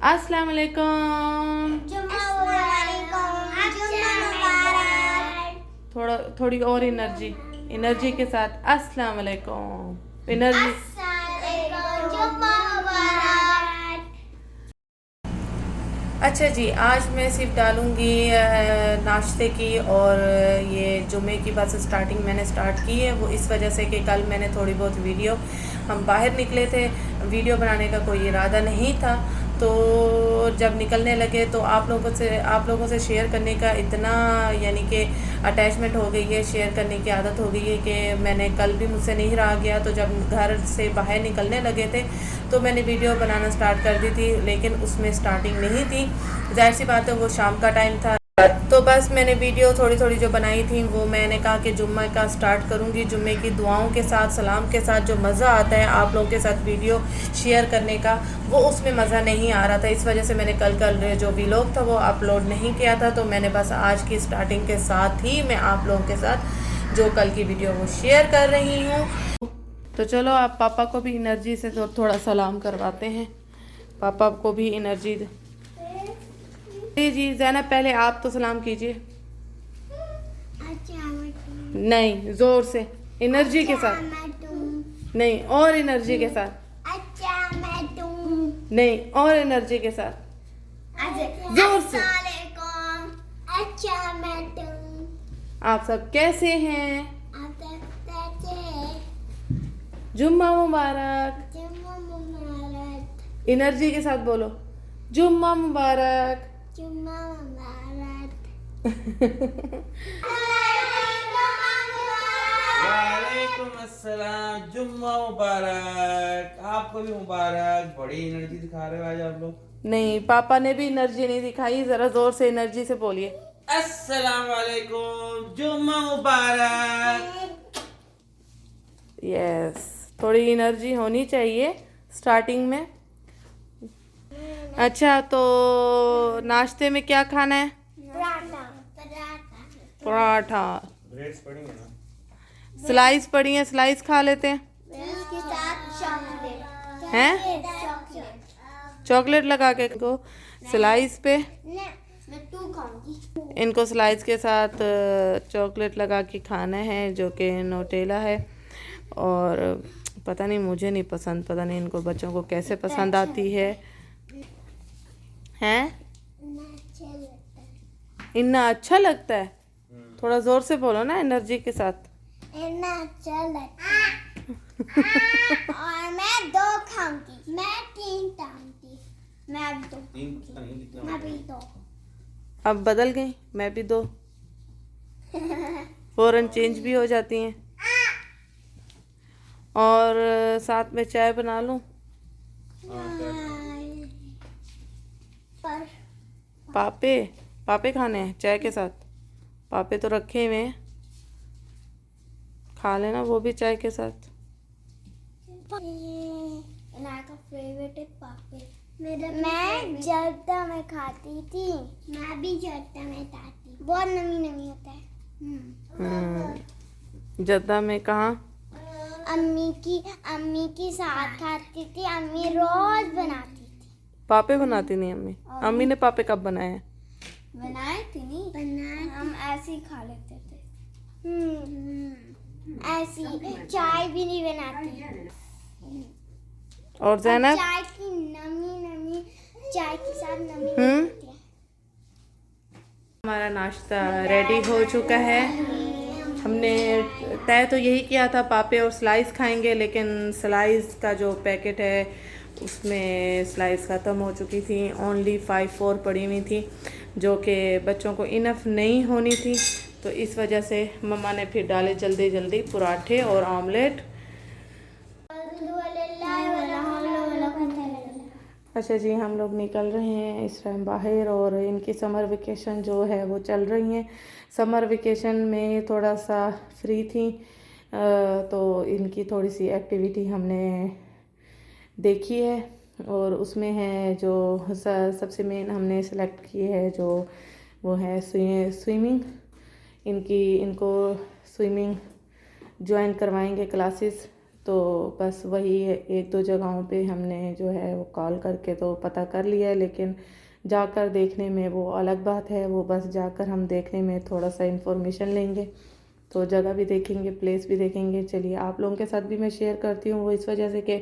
अस्सलाम वालेकुम। थोड़ी और एनर्जी के साथ अस्सलाम वालेकुम। एनर्जी। अच्छा जी, आज मैं सिर्फ डालूँगी नाश्ते की, और ये जुमे की बस स्टार्टिंग मैंने स्टार्ट की है वो इस वजह से कि कल मैंने थोड़ी बहुत वीडियो, हम बाहर निकले थे, वीडियो बनाने का कोई इरादा नहीं था, तो जब निकलने लगे तो आप लोगों से शेयर करने का इतना यानी कि अटैचमेंट हो गई है, शेयर करने की आदत हो गई है कि मैंने कल भी मुझसे नहीं रहा गया, तो जब घर से बाहर निकलने लगे थे तो मैंने वीडियो बनाना स्टार्ट कर दी थी, लेकिन उसमें स्टार्टिंग नहीं थी, जाहिर सी बात है वो शाम का टाइम था। तो बस मैंने वीडियो थोड़ी थोड़ी जो बनाई थी वो मैंने कहा कि जुम्मे का स्टार्ट करूँगी, जुम्मे की दुआओं के साथ, सलाम के साथ। जो मज़ा आता है आप लोगों के साथ वीडियो शेयर करने का, वो उसमें मज़ा नहीं आ रहा था, इस वजह से मैंने कल जो व्लॉग था वो अपलोड नहीं किया था। तो मैंने बस आज की स्टार्टिंग के साथ ही मैं आप लोगों के साथ जो कल की वीडियो वो शेयर कर रही हूँ। तो चलो आप पापा को भी एनर्जी से थोड़ा सलाम करवाते हैं, पापा को भी एनर्जी। जी ज़ैनब, पहले आप तो सलाम कीजिए। नहीं, जोर से, एनर्जी के साथ नहीं, और एनर्जी के साथ नहीं, और एनर्जी के साथ, जोर से। आप सब कैसे हैं? जुम्मा मुबारक। एनर्जी के साथ बोलो, जुम्मा मुबारक। वालेकुम अस्सलाम, जुम्मा मुबारक। आपको भी मुबारक। बड़ी एनर्जी दिखा रहे हो आज आप लोग। नहीं, पापा ने भी एनर्जी नहीं दिखाई, जरा जोर से एनर्जी से बोलिए, अस्सलाम वालेकुम, जुम्मा मुबारक। यस, थोड़ी एनर्जी होनी चाहिए स्टार्टिंग में। अच्छा, तो नाश्ते में क्या खाना है? पराठा। ब्रेड्स पड़ी है ना? स्लाइस पड़ी है, स्लाइस खा लेते हैं। हैं? चॉकलेट लगा के इनको स्लाइस पे, इनको स्लाइस के साथ चॉकलेट लगा के खाना है, जो कि नोटेला है। और पता नहीं, मुझे नहीं पसंद, पता नहीं इनको बच्चों को कैसे पसंद आती है। हैं? इतना अच्छा लगता है? थोड़ा जोर से बोलो ना, एनर्जी के साथ। इतना अच्छा लगता है। और मैं 2 खाऊंगी, मैं 3 खाऊंगी, मैं भी 2, मैं भी 2। अब बदल गई, मैं भी 2, फौरन चेंज भी हो जाती हैं। और साथ में चाय बना लूं? पर पापे खाने हैं चाय के साथ? पापे तो रखे हुए हैं, खा लेना वो भी चाय के साथ। का फेवरेट है पापे। मैं जर्दा में खाती थी, मैं भी जर्दा में खाती, बहुत नमी होता है। जद्दा में कहाँ? अम्मी की साथ खाती थी, अम्मी रोज बनाती थी। पापे बनाती नहीं अम्मी? अम्मी ने पापे कब बनाए हैं? बनाए थे नहीं, बनाए हम ऐसे ही खा लेते थे। ऐसी चाय भी नहीं बनाती। और ज़ैनब? चाय की नमी चाय के साथ नमी होती है। हमारा नाश्ता रेडी हो चुका है। हमने तय तो यही किया था, पापे और स्लाइस खाएंगे, लेकिन स्लाइस का जो पैकेट है उसमें स्लाइस ख़त्म हो चुकी थी, ओनली 5-4 पड़ी हुई थी, जो कि बच्चों को इनफ नहीं होनी थी। तो इस वजह से मम्मा ने फिर डाले जल्दी पराठे और ऑमलेट। अच्छा जी, हम लोग निकल रहे हैं इस टाइम बाहर, और इनकी समर वेकेशन जो है वो चल रही हैं। समर वेकेशन में थोड़ा सा फ्री थी, तो इनकी थोड़ी सी एक्टिविटी हमने देखी है, और उसमें है जो सबसे मेन हमने सेलेक्ट की है जो वो है स्विमिंग। इनको स्विमिंग ज्वाइन करवाएंगे क्लासेस, तो बस वही एक दो जगहों पे हमने जो है वो कॉल करके तो पता कर लिया है, लेकिन जाकर देखने में वो अलग बात है। वो बस जाकर हम देखने में थोड़ा सा इन्फॉर्मेशन लेंगे, तो जगह भी देखेंगे, प्लेस भी देखेंगे। चलिए आप लोगों के साथ भी मैं शेयर करती हूँ। वो इस वजह से कि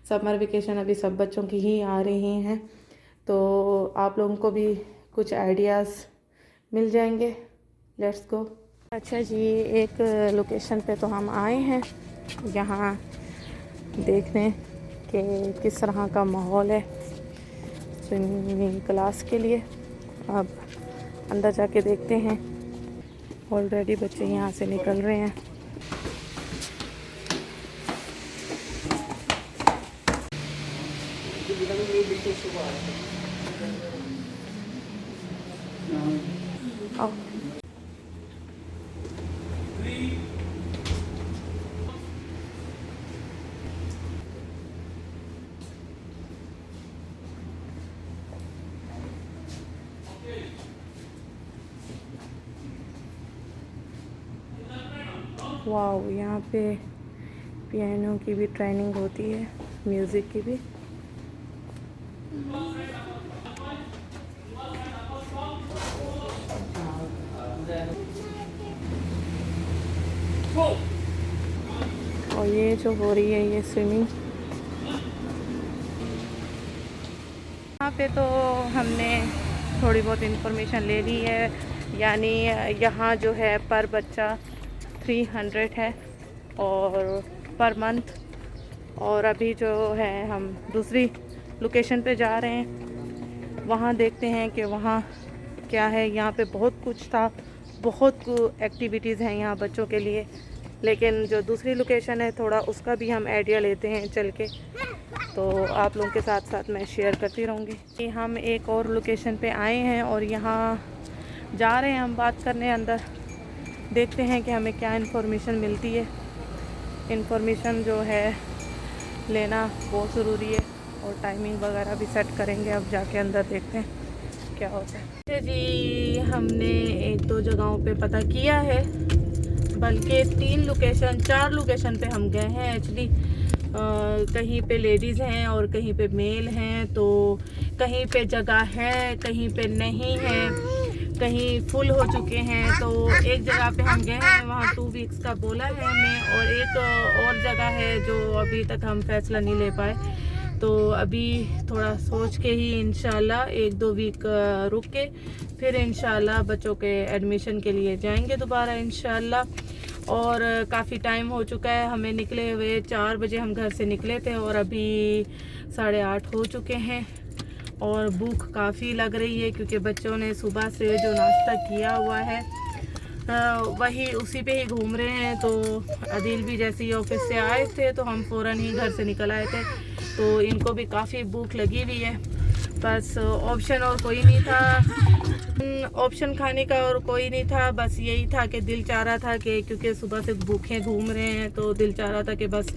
समर वेकेशन अभी सब बच्चों की ही आ रही हैं, तो आप लोगों को भी कुछ आइडियाज़ मिल जाएंगे। Let's go. अच्छा जी, एक लोकेशन पे तो हम आए हैं, यहाँ देखने कि किस तरह का माहौल है स्विमिंग क्लास के लिए। अब अंदर जाके देखते हैं। ऑलरेडी बच्चे यहाँ से निकल रहे हैं। आओ। वाओ, यहाँ पे पियानो की भी ट्रेनिंग होती है, म्यूज़िक की भी। और ये जो हो रही है ये स्विमिंग, यहाँ पे तो हमने थोड़ी बहुत इन्फॉर्मेशन ले ली है। यानी यहाँ जो है पर बच्चा 300 है और पर मंथ। और अभी जो है हम दूसरी लोकेशन पे जा रहे हैं, वहाँ देखते हैं कि वहाँ क्या है। यहाँ पे बहुत कुछ था, बहुत एक्टिविटीज़ हैं यहाँ बच्चों के लिए, लेकिन जो दूसरी लोकेशन है थोड़ा उसका भी हम आइडिया लेते हैं चल के, तो आप लोगों के साथ साथ मैं शेयर करती रहूँगी। हम एक और लोकेशन पे आए हैं और यहाँ जा रहे हैं हम बात करने अंदर। देखते हैं कि हमें क्या इन्फॉर्मेशन मिलती है। इन्फॉर्मेशन जो है लेना बहुत ज़रूरी है, और टाइमिंग वगैरह भी सेट करेंगे। अब जाके अंदर देखते हैं क्या होता है। जी, हमने एक दो जगहों पे पता किया है, बल्कि 4 लोकेशन पे हम गए हैं एक्चुअली। कहीं पे लेडीज़ हैं और कहीं पे मेल हैं, तो कहीं पे जगह है, कहीं पे नहीं है, कहीं फुल हो चुके हैं। तो एक जगह पे हम गए हैं, वहाँ 2 वीक्स का बोला है हमें, और एक और जगह है जो अभी तक हम फैसला नहीं ले पाए। तो अभी थोड़ा सोच के ही इंशाल्लाह 1-2 वीक रुक के फिर इंशाल्लाह बच्चों के एडमिशन के लिए जाएंगे दोबारा इंशाल्लाह। और काफ़ी टाइम हो चुका है हमें निकले हुए। 4 बजे हम घर से निकले थे और अभी 8:30 हो चुके हैं, और भूख काफ़ी लग रही है क्योंकि बच्चों ने सुबह से जो नाश्ता किया हुआ है वही उसी पे ही घूम रहे हैं। तो अदील भी जैसे ही ऑफिस से आए थे तो हम फ़ौरन ही घर से निकल आए थे, तो इनको भी काफ़ी भूख लगी हुई है। बस ऑप्शन और कोई नहीं था, ऑप्शन खाने का और कोई नहीं था। बस यही था कि दिल चाह रहा था कि क्योंकि सुबह से भूखे घूम रहे हैं, तो दिल चाह रहा था कि बस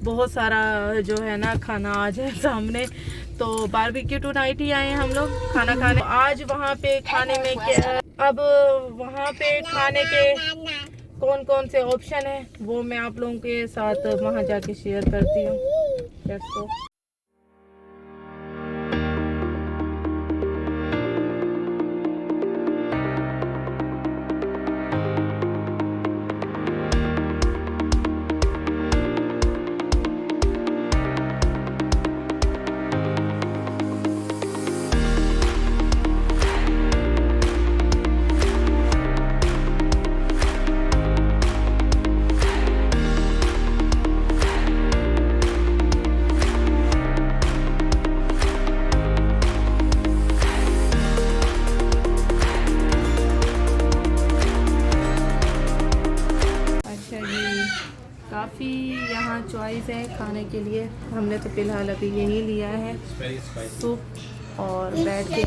बहुत सारा जो है ना खाना आ जाए सामने। तो बारबेक्यू टू नाइट ही आए हैं हम लोग खाना खाने। आज वहाँ पे खाने में क्या, अब वहाँ पे खाने के कौन कौन से ऑप्शन है वो मैं आप लोगों के साथ वहाँ जाके शेयर करती हूँ। Let's go. काफ़ी यहाँ चॉइस है खाने के लिए। हमने तो फ़िलहाल अभी यही लिया है, सूप, और बैठ के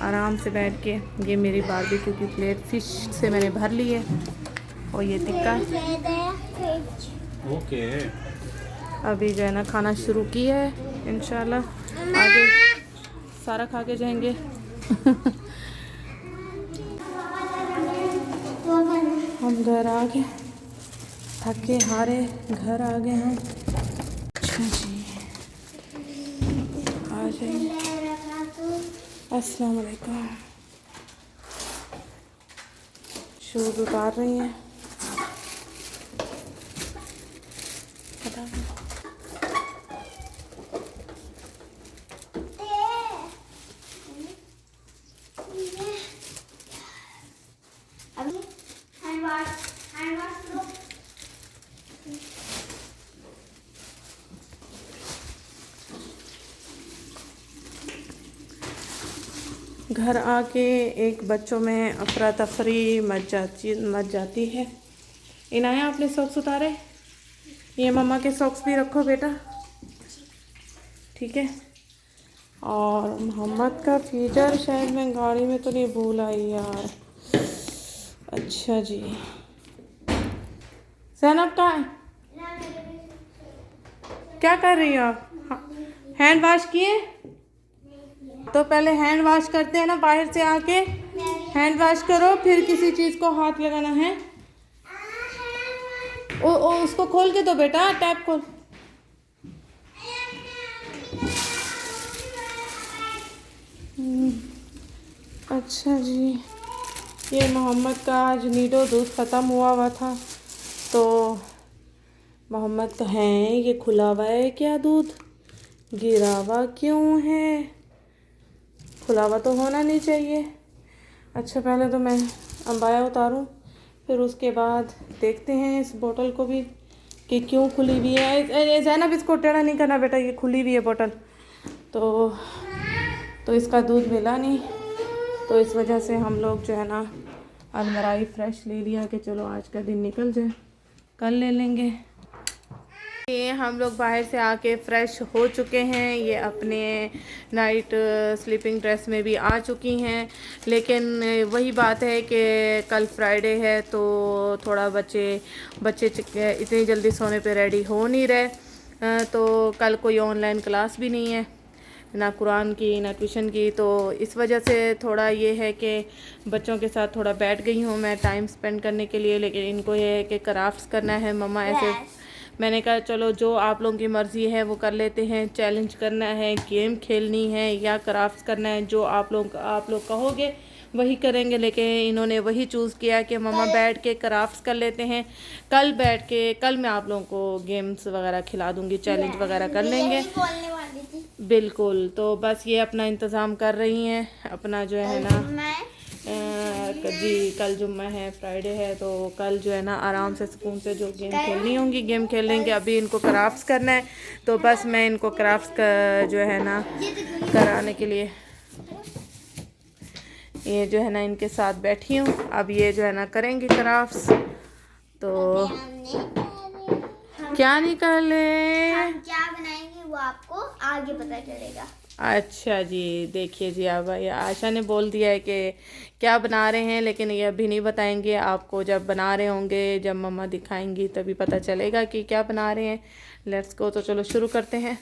आराम से बैठ के ये मेरी बारबेक्यू की प्लेट फ़िश से मैंने भर ली है, और ये टिक्का। ओके, अभी जो है ना खाना शुरू किया है, इंशाल्लाह आगे सारा खा के जाएंगे। हम घर आ गए थके हारे घर आ गए हम। अच्छा जी, आ जाइए। अस्सलाम वालेकुम। शूज उतार रही हैं। घर आके एक बच्चों में अफरा तफरी मच जाती है। इनाया, आपने सॉक्स उतारे? ये मम्मा के सॉक्स भी रखो बेटा, ठीक है। और मोहम्मद का फीचर शायद मैं गाड़ी में तो नहीं भूल आई यार। अच्छा जी, ज़ैनब कहाँ है? क्या कर रही हो आप? हैंड वॉश किए? तो पहले हैंड वॉश करते हैं ना, बाहर से आके हैंड वॉश करो, फिर किसी चीज़ को हाथ लगाना है। उसको खोल के दो बेटा, टैप खोल। अच्छा जी, ये मोहम्मद का आज नीडो दूध ख़त्म हुआ था, तो मोहम्मद का है ये खुला हुआ है क्या? दूध गिरा हुआ क्यों है? खुला हुआ तो होना नहीं चाहिए। अच्छा, पहले तो मैं अम्बाया उतारूं, फिर उसके बाद देखते हैं इस बोतल को भी कि क्यों खुली हुई है। ज़ैनब, इसको टेढ़ा नहीं करना बेटा, ये खुली हुई है बोतल। तो इसका दूध मिला नहीं, तो इस वजह से हम लोग जो है ना अलमराई फ्रेश ले लिया कि चलो आज का दिन निकल जाए, कल ले लेंगे। ये हम लोग बाहर से आके फ़्रेश हो चुके हैं। ये अपने नाइट स्लीपिंग ड्रेस में भी आ चुकी हैं, लेकिन वही बात है कि कल फ्राइडे है, तो थोड़ा बच्चे इतनी जल्दी सोने पे रेडी हो नहीं रहे। तो कल कोई ऑनलाइन क्लास भी नहीं है, ना कुरान की ना ट्यूशन की, तो इस वजह से थोड़ा ये है कि बच्चों के साथ थोड़ा बैठ गई हूँ मैं टाइम स्पेंड करने के लिए। लेकिन इनको ये है कि क्राफ्ट्स करना है मम्मा ऐसे। मैंने कहा चलो जो आप लोगों की मर्ज़ी है वो कर लेते हैं। चैलेंज करना है, गेम खेलनी है या क्राफ्ट्स करना है, जो आप लोग कहोगे वही करेंगे। लेकिन इन्होंने वही चूज़ किया कि मम्मा बैठ के क्राफ्ट्स कर लेते हैं। कल मैं आप लोगों को गेम्स वगैरह खिला दूँगी, चैलेंज वगैरह कर लेंगे। बिल्कुल, तो बस ये अपना इंतज़ाम कर रही हैं अपना जो है ना। जी, कल जुम्मा है, फ्राइडे है, तो कल जो है ना आराम से सुकून से जो गेम खेलनी होंगी गेम खेल लेंगे। अभी इनको क्राफ्ट्स करना है, तो बस मैं इनको क्राफ्ट्स का जो है ना कराने के लिए ये जो है ना इनके साथ बैठी हूँ। अब ये जो है ना करेंगे क्राफ्ट्स। तो क्या निकाले, क्या बनाएंगे वो आपको आगे पता चलेगा। अच्छा जी, देखिए जी, अब आशा ने बोल दिया है कि क्या बना रहे हैं, लेकिन ये अभी नहीं बताएंगे आपको। जब बना रहे होंगे, जब मम्मा दिखाएंगी तभी पता चलेगा कि क्या बना रहे हैं। लेट्स गो, तो चलो शुरू करते हैं।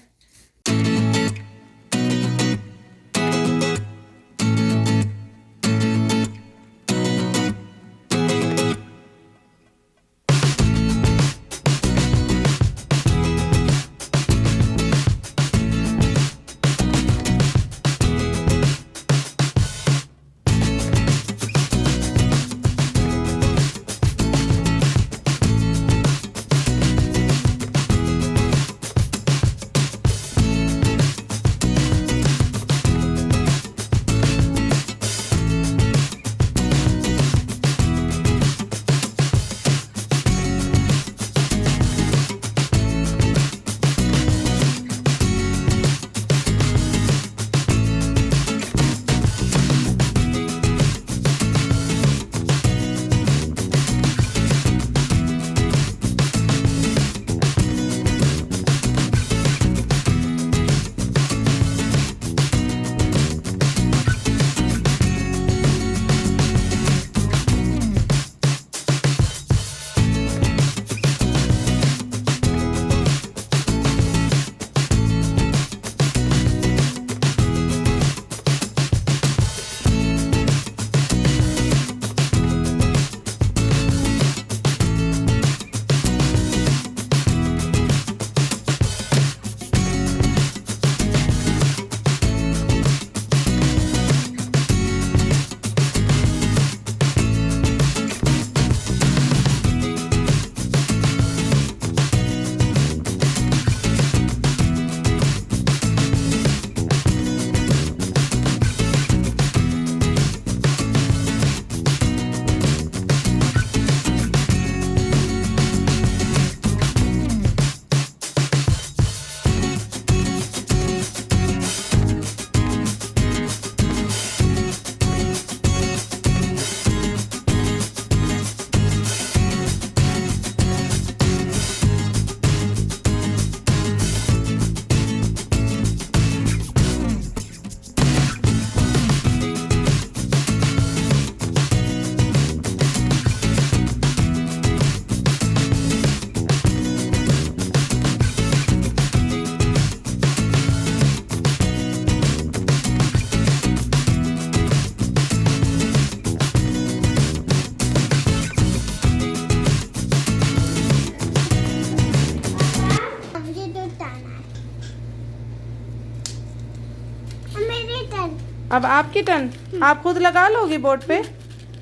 अब आपकी टर्न। आप खुद लगा लोगी बोर्ड पे?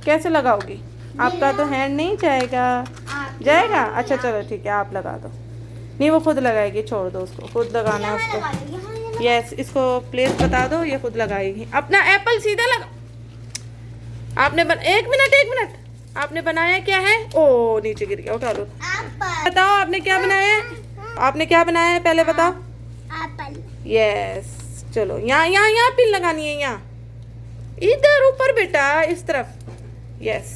कैसे लगाओगी? आपका तो हैंड नहीं जाएगा। जाएगा? अच्छा चलो ठीक है, आप लगा दो। नहीं वो खुद लगाएगी, छोड़ दो उसको, खुद लगाना है उसको। यस, इसको प्लेस बता दो, ये खुद लगाएगी। अपना एप्पल सीधा लगा। आपने एक मिनट आपने बनाया क्या है? ओ नीचे गिर गया, उठा लो। बताओ आपने क्या बनाया है? आपने क्या बनाया है पहले बताओ। यस, चलो यहाँ पिन लगानी है, यहाँ इधर ऊपर बेटा, इस तरफ। यस,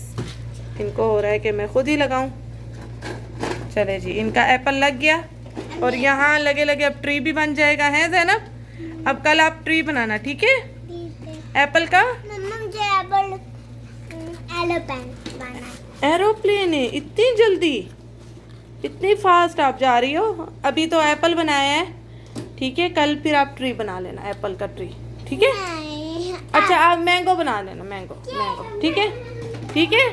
इनको हो रहा है कि मैं खुद ही लगाऊं। चले जी, इनका एप्पल लग गया और यहाँ लगे लगे अब ट्री भी बन जाएगा है ज़ैनब। अब कल आप ट्री बनाना, ठीक है? एप्पल का एरोप्लेन है? इतनी जल्दी, इतनी फास्ट आप जा रही हो? अभी तो एप्पल बनाया है, ठीक है? कल फिर आप ट्री बना लेना, एप्पल का ट्री, ठीक है? अच्छा आप मैंगो बना लेना, मैंगो, ठीक है? ठीक है।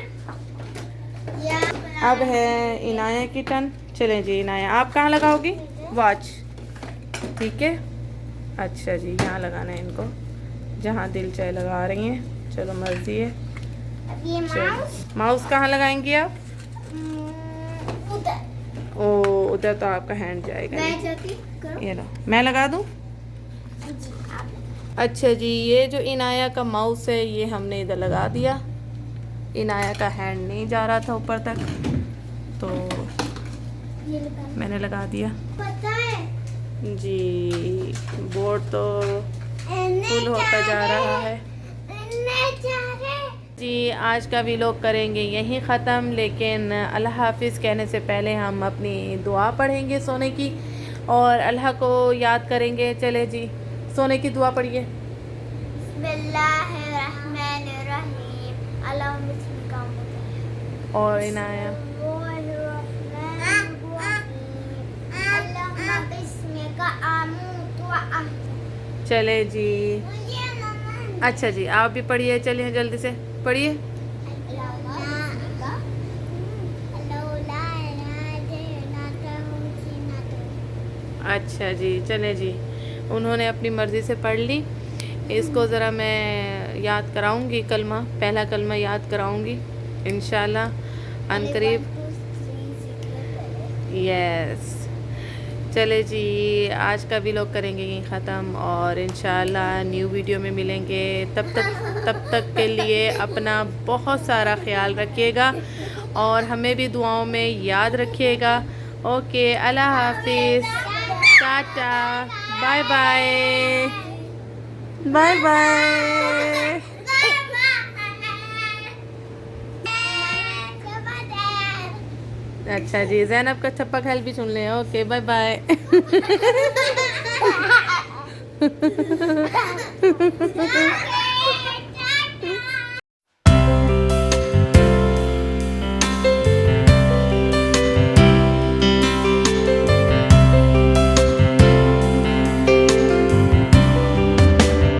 अब है इनाया की टर्न। चलें जी इनाया, आप कहाँ लगाओगी? वॉच, ठीक है? अच्छा जी, यहाँ लगाना है इनको, जहाँ दिल चाहे लगा रही हैं, चलो मर्जी है। माउस कहाँ लगाएंगी आप? ओ उधर तो आपका हैंड जाएगा। ये लो, मैं लगा दूँ? अच्छा जी, ये जो इनाया का माउस है ये हमने इधर लगा दिया। इनाया का हैंड नहीं जा रहा था ऊपर तक, तो मैंने लगा दिया। पता है जी, बोर्ड तो फुल होता जा रहा है जी। आज का व्लॉग करेंगे यहीं ख़त्म, लेकिन अल्लाह हाफिज़ कहने से पहले हम अपनी दुआ पढ़ेंगे सोने की और अल्लाह को याद करेंगे। चले जी, सोने की दुआ पढ़िए। और इनाया चले जी। अच्छा जी, आप भी पढ़िए, चलिए जल्दी से पढ़िए। अच्छा जी, चले जी, उन्होंने अपनी मर्ज़ी से पढ़ ली। इसको ज़रा मैं याद कराऊंगी, कलमा, पहला कलमा याद कराऊंगी इंशाल्लाह अनकरीब। यस, चले जी, आज का व्लॉग करेंगे यहीं ख़त्म और इंशाल्लाह न्यू वीडियो में मिलेंगे। तब तक के लिए अपना बहुत सारा ख्याल रखिएगा और हमें भी दुआओं में याद रखिएगा। ओके, अल्लाह हाफिज़, tata, bye bye, bye bye. अच्छा जी, ज़ैनब का छप्पा ख्याल भी सुन लें। Okay, bye bye.